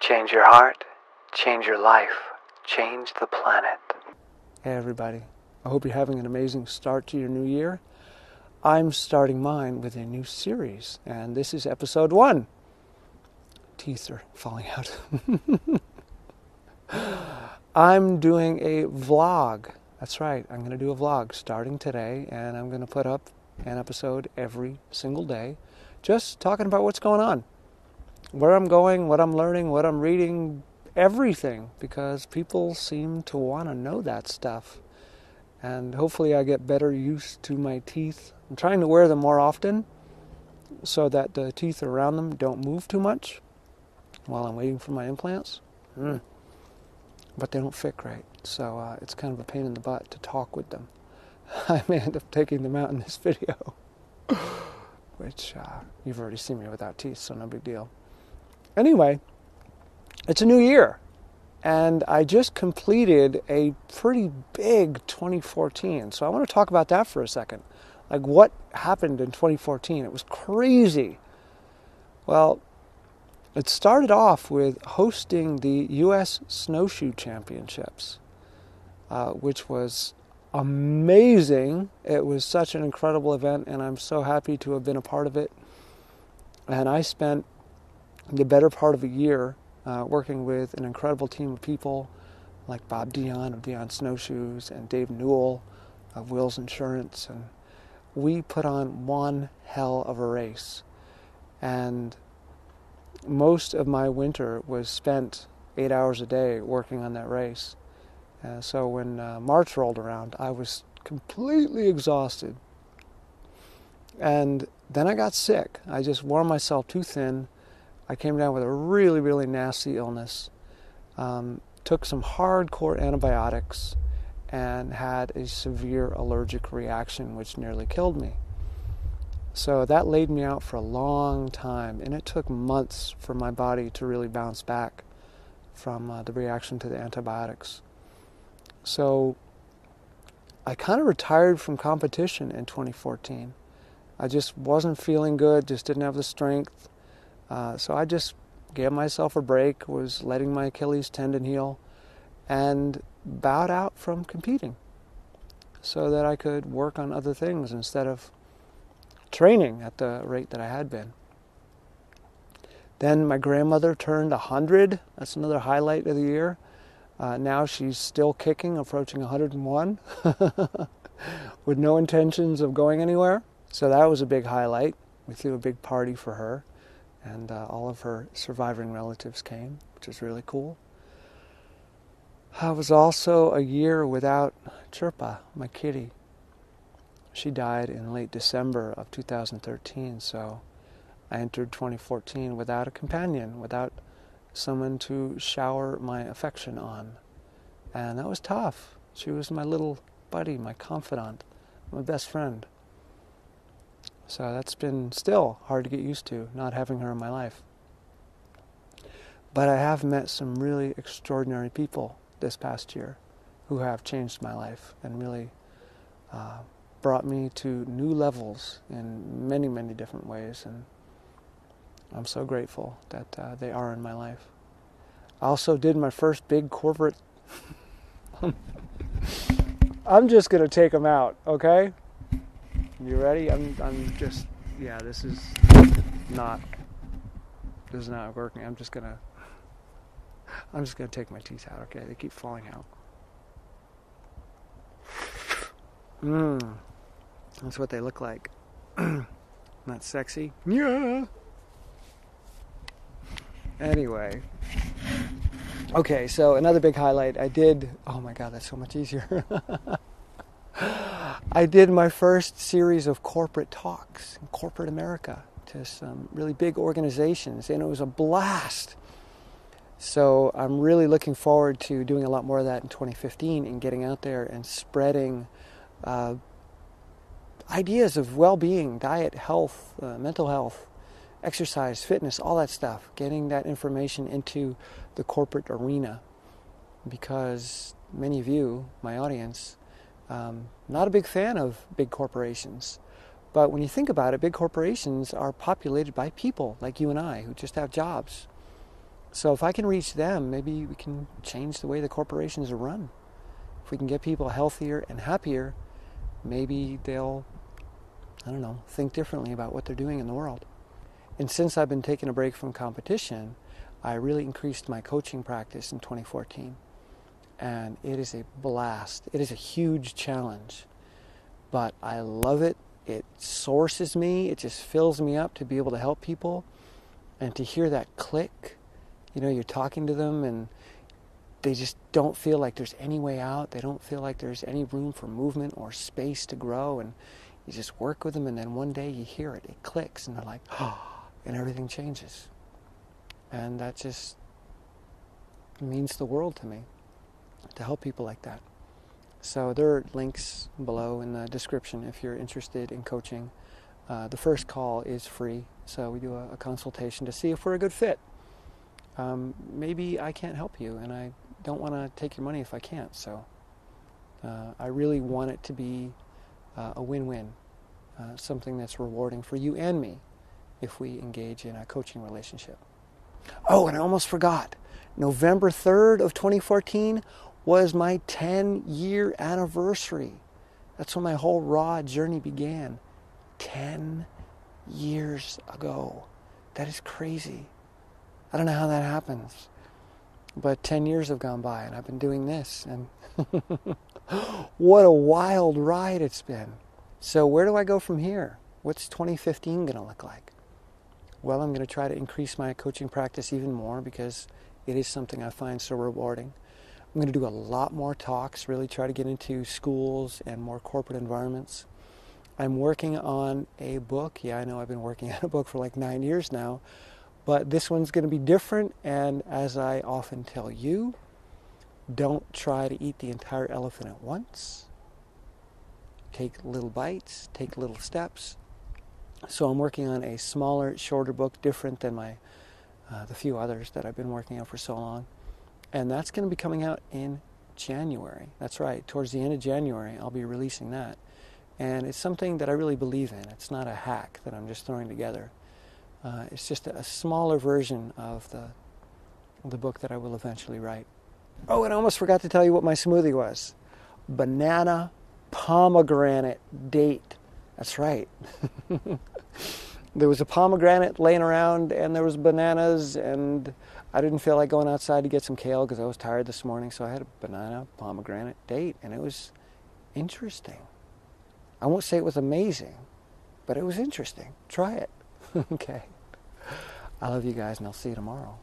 Change your heart, change your life, change the planet. Hey everybody, I hope you're having an amazing start to your new year. I'm starting mine with a new series, and this is episode 1. Teeth are falling out. I'm doing a vlog. That's right, I'm going to do a vlog starting today, and I'm going to put up an episode every single day, just talking about what's going on, where I'm going, what I'm learning, what I'm reading, everything, because people seem to want to know that stuff. And hopefully I get better used to my teeth. I'm trying to wear them more often so that the teeth around them don't move too much while I'm waiting for my implants. But they don't fit right, so it's kind of a pain in the butt to talk with them. I may end up taking them out in this video, which you've already seen me without teeth, so no big deal. Anyway, it's a new year, and I just completed a pretty big 2014, so I want to talk about that for a second. Like, what happened in 2014? It was crazy. Well, it started off with hosting the U.S. Snowshoe Championships, which was amazing. It was such an incredible event, and I'm so happy to have been a part of it. And I spent the better part of a year working with an incredible team of people like Bob Dion of Dion Snowshoes and Dave Newell of Will's Insurance. And we put on one hell of a race. And most of my winter was spent 8 hours a day working on that race. So when March rolled around, I was completely exhausted. And then I got sick. I just wore myself too thin. I came down with a really, really nasty illness, took some hardcore antibiotics, and had a severe allergic reaction which nearly killed me. So that laid me out for a long time, and it took months for my body to really bounce back from the reaction to the antibiotics. So I kind of retired from competition in 2014. I just wasn't feeling good, just didn't have the strength. So I just gave myself a break, was letting my Achilles tendon heal, and bowed out from competing so that I could work on other things instead of training at the rate that I had been. Then my grandmother turned 100. That's another highlight of the year. Now she's still kicking, approaching 101, with no intentions of going anywhere. So that was a big highlight. We threw a big party for her. And all of her surviving relatives came, which was really cool. I was also a year without Chirpa, my kitty. She died in late December of 2013, so I entered 2014 without a companion, without someone to shower my affection on. And that was tough. She was my little buddy, my confidant, my best friend. So that's been still hard to get used to, not having her in my life. But I have met some really extraordinary people this past year who have changed my life and really brought me to new levels in many, many different ways. And I'm so grateful that they are in my life. I also did my first big corporate... I'm just going to take them out, okay? You ready? This is not working. I'm just gonna take my teeth out, okay? They keep falling out. That's what they look like. Not sexy? Yeah. Anyway. Okay, so another big highlight. Oh my God, that's so much easier. I did my first series of corporate talks in corporate America to some really big organizations, and it was a blast. So I'm really looking forward to doing a lot more of that in 2015 and getting out there and spreading ideas of well-being, diet, health, mental health, exercise, fitness, all that stuff, getting that information into the corporate arena, because many of you, my audience, not a big fan of big corporations. But when you think about it, big corporations are populated by people like you and I who just have jobs. So if I can reach them, maybe we can change the way the corporations are run. If we can get people healthier and happier, maybe they'll, I don't know, think differently about what they're doing in the world. And since I've been taking a break from competition, I really increased my coaching practice in 2014. And it is a blast. It is a huge challenge. But I love it. It sources me. It just fills me up to be able to help people. And to hear that click, you're talking to them and they just don't feel like there's any way out. They don't feel like there's any room for movement or space to grow. And you just work with them, and then one day you hear it. It clicks, and they're like, oh, and everything changes. And that just means the world to me, to help people like that. So there are links below in the description if you're interested in coaching. The first call is free, so we do a consultation to see if we're a good fit. Maybe I can't help you, and I don't want to take your money if I can't. So I really want it to be a win-win, something that's rewarding for you and me if we engage in a coaching relationship. Oh, and I almost forgot. November 3rd of 2014 was my 10-year anniversary. That's when my whole raw journey began. 10 years ago. That is crazy. I don't know how that happens. But 10 years have gone by and I've been doing this. And what a wild ride it's been. So where do I go from here? What's 2015 going to look like? Well, I'm going to try to increase my coaching practice even more because it is something I find so rewarding. I'm going to do a lot more talks, really try to get into schools and more corporate environments. I'm working on a book. Yeah, I know I've been working on a book for like 9 years now, but this one's going to be different. And as I often tell you, don't try to eat the entire elephant at once. Take little bites, take little steps. So I'm working on a smaller, shorter book, different than the few others that I've been working on for so long. And that's going to be coming out in January. That's right, towards the end of January, I'll be releasing that. And it's something that I really believe in. It's not a hack that I'm just throwing together. It's just a smaller version of the book that I will eventually write. Oh, and I almost forgot to tell you what my smoothie was. Banana pomegranate date. That's right. There was a pomegranate laying around and there was bananas, and I didn't feel like going outside to get some kale because I was tired this morning, so I had a banana pomegranate date, and it was interesting. I won't say it was amazing, but it was interesting. Try it. Okay. I love you guys, and I'll see you tomorrow.